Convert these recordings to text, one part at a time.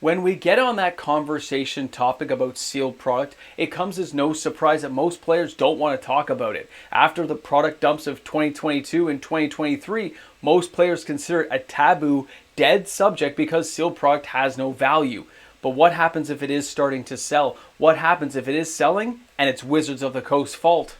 When we get on that conversation topic about sealed product, it comes as no surprise that most players don't want to talk about it. After the product dumps of 2022 and 2023, most players consider it a taboo, dead subject because sealed product has no value. But what happens if it is starting to sell? What happens if it is selling and it's Wizards of the Coast's fault?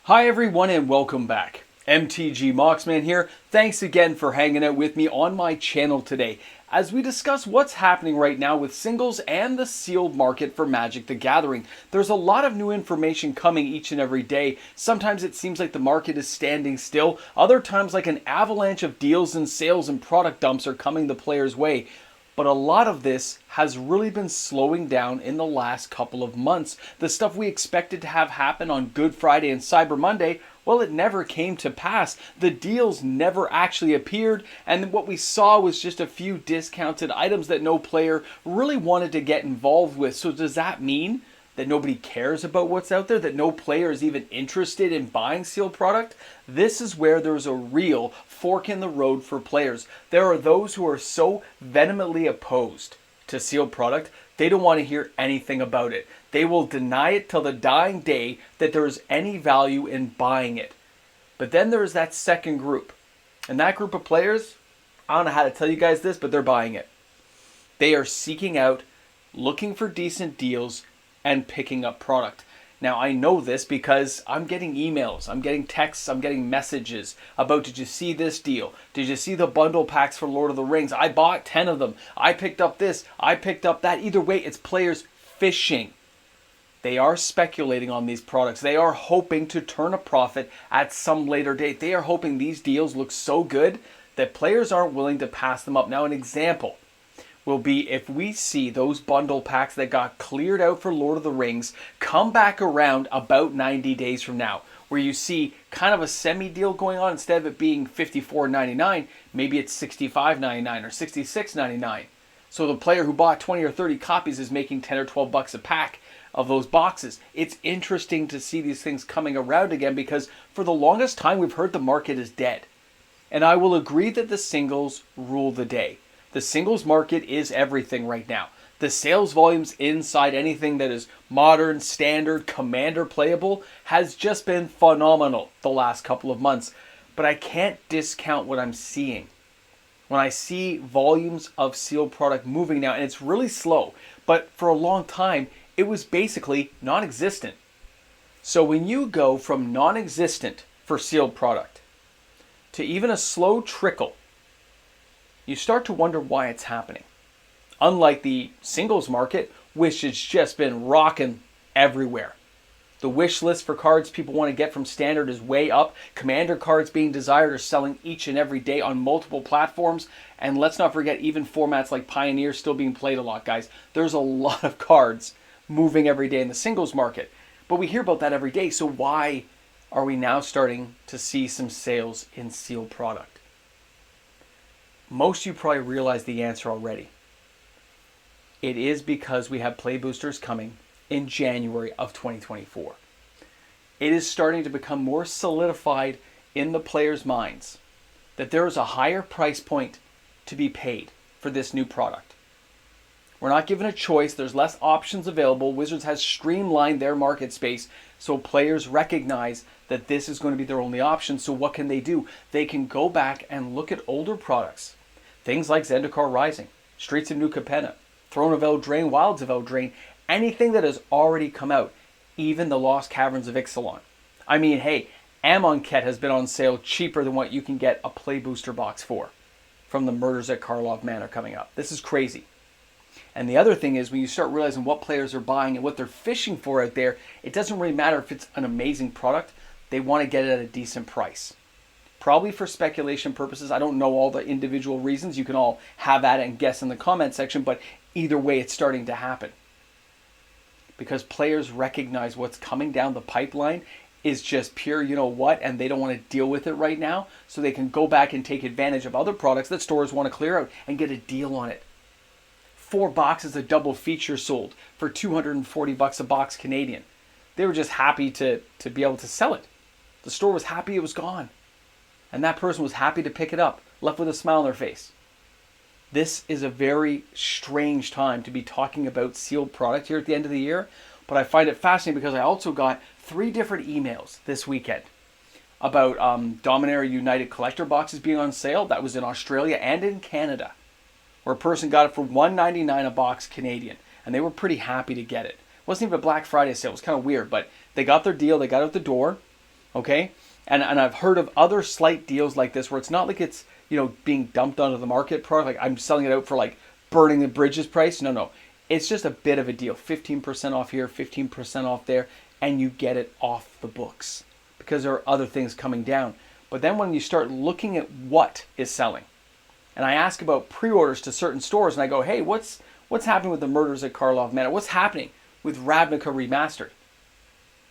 Hi everyone and welcome back. MTG Moxman here. Thanks again for hanging out with me on my channel today as we discuss what's happening right now with singles and the sealed market for Magic the Gathering. There's a lot of new information coming each and every day. Sometimes it seems like the market is standing still. Other times like an avalanche of deals and sales and product dumps are coming the players' way. But a lot of this has really been slowing down in the last couple of months. The stuff we expected to have happen on Good Friday and Cyber Monday, well, it never came to pass. The deals never actually appeared, and what we saw was just a few discounted items that no player really wanted to get involved with. So does that mean that nobody cares about what's out there, that no player is even interested in buying sealed product? This is where there's a real fork in the road for players. There are those who are so vehemently opposed to sealed product, they don't want to hear anything about it. They will deny it till the dying day that there is any value in buying it. But then there is that second group. And that group of players, I don't know how to tell you guys this, but they're buying it. They are seeking out, looking for decent deals, and picking up product. Now I know this because I'm getting emails, I'm getting texts, I'm getting messages about, did you see this deal? Did you see the bundle packs for Lord of the Rings? I bought 10 of them. I picked up this, I picked up that. Either way, it's players fishing. They are speculating on these products. They are hoping to turn a profit at some later date. They are hoping these deals look so good that players aren't willing to pass them up. Now an example will be if we see those bundle packs that got cleared out for Lord of the Rings come back around about 90 days from now, where you see kind of a semi-deal going on. Instead of it being $54.99, maybe it's $65.99 or $66.99. So the player who bought 20 or 30 copies is making 10 or 12 bucks a pack of those boxes. It's interesting to see these things coming around again because for the longest time we've heard the market is dead. And I will agree that the singles rule the day. The singles market is everything right now. The sales volumes inside anything that is modern, standard, commander playable has just been phenomenal the last couple of months. But I can't discount what I'm seeing. When I see volumes of sealed product moving now, and it's really slow, but for a long time, it was basically non-existent. So when you go from non-existent for sealed product to even a slow trickle, you start to wonder why it's happening. Unlike the singles market, which has just been rocking everywhere. The wish list for cards people want to get from standard is way up. Commander cards being desired are selling each and every day on multiple platforms. And let's not forget, even formats like Pioneer still being played a lot, guys. There's a lot of cards moving every day in the singles market. But we hear about that every day. So why are we now starting to see some sales in sealed product? Most of you probably realize the answer already. It is because we have play boosters coming in January of 2024. It is starting to become more solidified in the players' minds that there is a higher price point to be paid for this new product. We're not given a choice. There's less options available. Wizards has streamlined their market space so players recognize that this is going to be their only option. So what can they do? They can go back and look at older products. Things like Zendikar Rising, Streets of New Capenna, Throne of Eldraine, Wilds of Eldraine, anything that has already come out, even the Lost Caverns of Ixalan. I mean, hey, Amonkhet has been on sale cheaper than what you can get a play booster box for from the Murders at Karlov Manor coming up. This is crazy. And the other thing is when you start realizing what players are buying and what they're fishing for out there, it doesn't really matter if it's an amazing product. They want to get it at a decent price. Probably for speculation purposes. I don't know all the individual reasons. You can all have at it and guess in the comment section, but either way, it's starting to happen. Because players recognize what's coming down the pipeline is just pure you know what, and they don't want to deal with it right now, so they can go back and take advantage of other products that stores want to clear out and get a deal on it. 4 boxes of double feature sold for $240 a box Canadian. They were just happy to be able to sell it. The store was happy it was gone. And that person was happy to pick it up, left with a smile on their face. This is a very strange time to be talking about sealed product here at the end of the year, but I find it fascinating because I also got 3 different emails this weekend about Dominaria United collector boxes being on sale. That was in Australia and in Canada, where a person got it for $1.99 a box Canadian, and they were pretty happy to get it. It wasn't even a Black Friday sale. It was kind of weird, but they got their deal. They got out the door, okay? And I've heard of other slight deals like this where it's not like it's, being dumped onto the market product. Like I'm selling it out for like burning the bridges price. No. It's just a bit of a deal. 15% off here, 15% off there, and you get it off the books because there are other things coming down. But then when you start looking at what is selling, and I ask about pre-orders to certain stores and I go, hey, what's happening with the Murders at Karlov Manor? What's happening with Ravnica Remastered?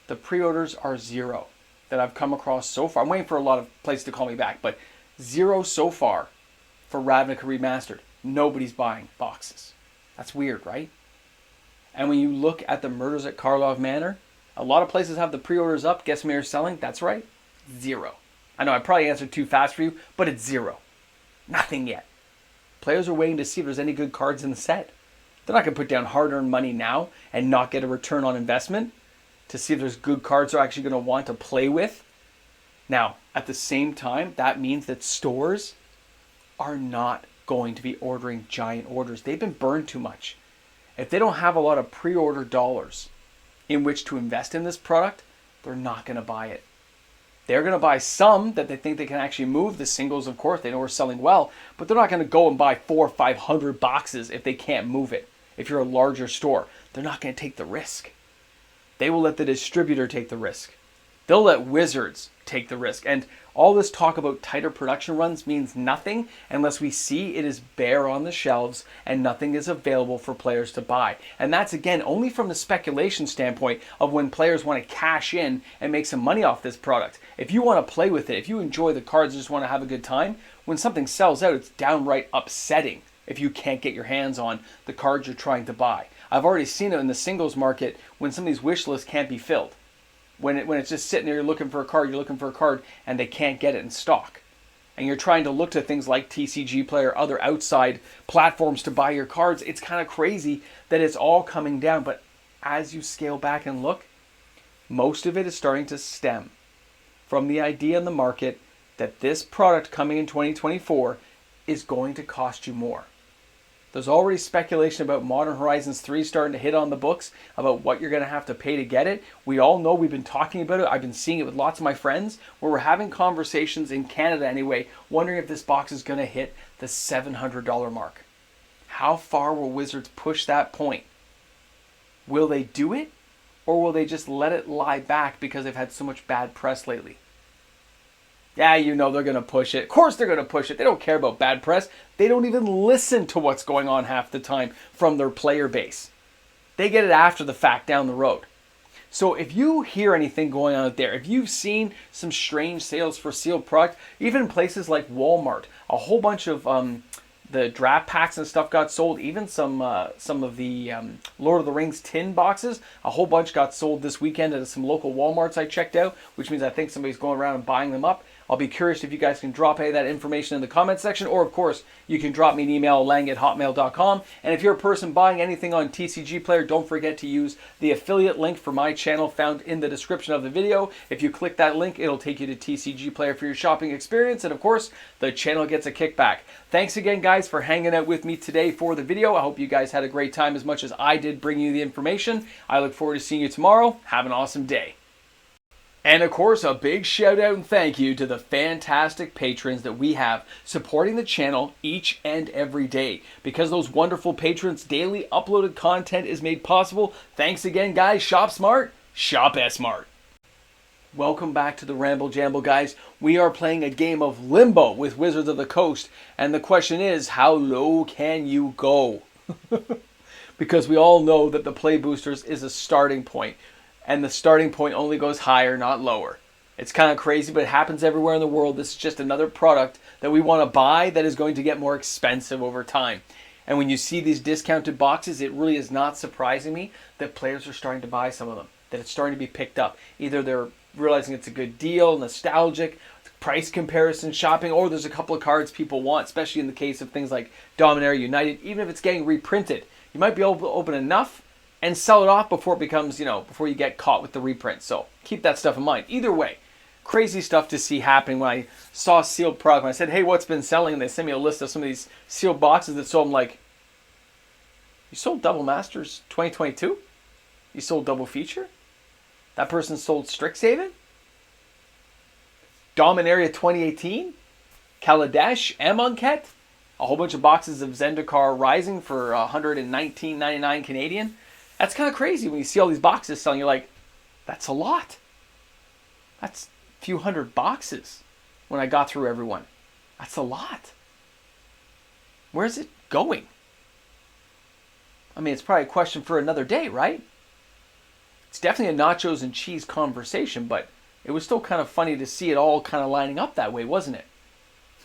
The pre-orders are 0 that I've come across so far. I'm waiting for a lot of places to call me back, but 0 so far for Ravnica Remastered. Nobody's buying boxes. That's weird, right? And when you look at the Murders at Karlov Manor, a lot of places have the pre-orders up. Guess how many are selling? That's right, 0. I know I probably answered too fast for you, but it's 0. Nothing yet. Players are waiting to see if there's any good cards in the set. They're not going to put down hard-earned money now and not get a return on investment to see if there's good cards they're actually going to want to play with. Now, at the same time, that means that stores are not going to be ordering giant orders. They've been burned too much. If they don't have a lot of pre-order dollars in which to invest in this product, they're not going to buy it. They're going to buy some that they think they can actually move. The singles, of course, they know are selling well, but they're not going to go and buy 400 or 500 boxes if they can't move it. If you're a larger store, they're not going to take the risk. They will let the distributor take the risk. They'll let Wizards take the risk. And all this talk about tighter production runs means nothing unless we see it is bare on the shelves and nothing is available for players to buy. And that's, again, only from the speculation standpoint of when players want to cash in and make some money off this product. If you want to play with it, if you enjoy the cards and just want to have a good time, when something sells out, it's downright upsetting if you can't get your hands on the cards you're trying to buy. I've already seen it in the singles market when some of these wish lists can't be filled. When it's just sitting there, you're looking for a card, and they can't get it in stock. And you're trying to look to things like TCG Player or other outside platforms to buy your cards. It's kind of crazy that it's all coming down. But as you scale back and look, most of it is starting to stem from the idea in the market that this product coming in 2024 is going to cost you more. There's already speculation about Modern Horizons 3 starting to hit on the books about what you're going to have to pay to get it. We all know, we've been talking about it. I've been seeing it with lots of my friends where we're having conversations in Canada anyway, wondering if this box is going to hit the $700 mark. How far will Wizards push that point? Will they do it, or will they just let it lie back because they've had so much bad press lately? Yeah, they're going to push it. Of course they're going to push it. They don't care about bad press. They don't even listen to what's going on half the time from their player base. They get it after the fact down the road. So if you hear anything going on out there, if you've seen some strange sales for sealed product, even in places like Walmart, a whole bunch of the draft packs and stuff got sold. Even some of the Lord of the Rings tin boxes, a whole bunch got sold this weekend at some local Walmarts I checked out, which means I think somebody's going around and buying them up. I'll be curious if you guys can drop any of that information in the comment section, or of course, you can drop me an email, lang@hotmail.com. And if you're a person buying anything on TCG Player, don't forget to use the affiliate link for my channel found in the description of the video. If you click that link, it'll take you to TCG Player for your shopping experience, and of course, the channel gets a kickback. Thanks again, guys, for hanging out with me today for the video. I hope you guys had a great time as much as I did bringing you the information. I look forward to seeing you tomorrow. Have an awesome day. And of course, a big shout out and thank you to the fantastic patrons that we have supporting the channel each and every day. Because those wonderful patrons' daily uploaded content is made possible. Thanks again, guys. Shop smart, shop S-Mart. Welcome back to the Ramble Jamble, guys. We are playing a game of Limbo with Wizards of the Coast. And the question is, how low can you go? Because we all know that the Play Boosters is a starting point. And the starting point only goes higher, not lower. It's kind of crazy, but it happens everywhere in the world. This is just another product that we want to buy that is going to get more expensive over time. And when you see these discounted boxes, it really is not surprising me that players are starting to buy some of them. that it's starting to be picked up. Either they're realizing it's a good deal, nostalgic, price comparison shopping, or there's a couple of cards people want, especially in the case of things like Dominaria United. Even if it's getting reprinted, you might be able to open enough and sell it off before it becomes, before you get caught with the reprint. So keep that stuff in mind. Either way, crazy stuff to see happening. When I saw sealed product, when I said, hey, what's been selling? And they sent me a list of some of these sealed boxes that sold. I'm like, you sold Double Masters 2022? You sold Double Feature? That person sold Strixhaven? Dominaria 2018? Kaladesh? Amonkhet? A whole bunch of boxes of Zendikar Rising for $119.99 Canadian? That's kind of crazy when you see all these boxes selling. You're like, that's a lot. That's a few hundred boxes when I got through everyone. That's a lot. Where's it going? I mean, it's probably a question for another day, right? It's definitely a nachos and cheese conversation, but it was still kind of funny to see it all kind of lining up that way, wasn't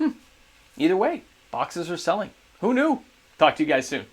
it? Either way, boxes are selling. Who knew? Talk to you guys soon.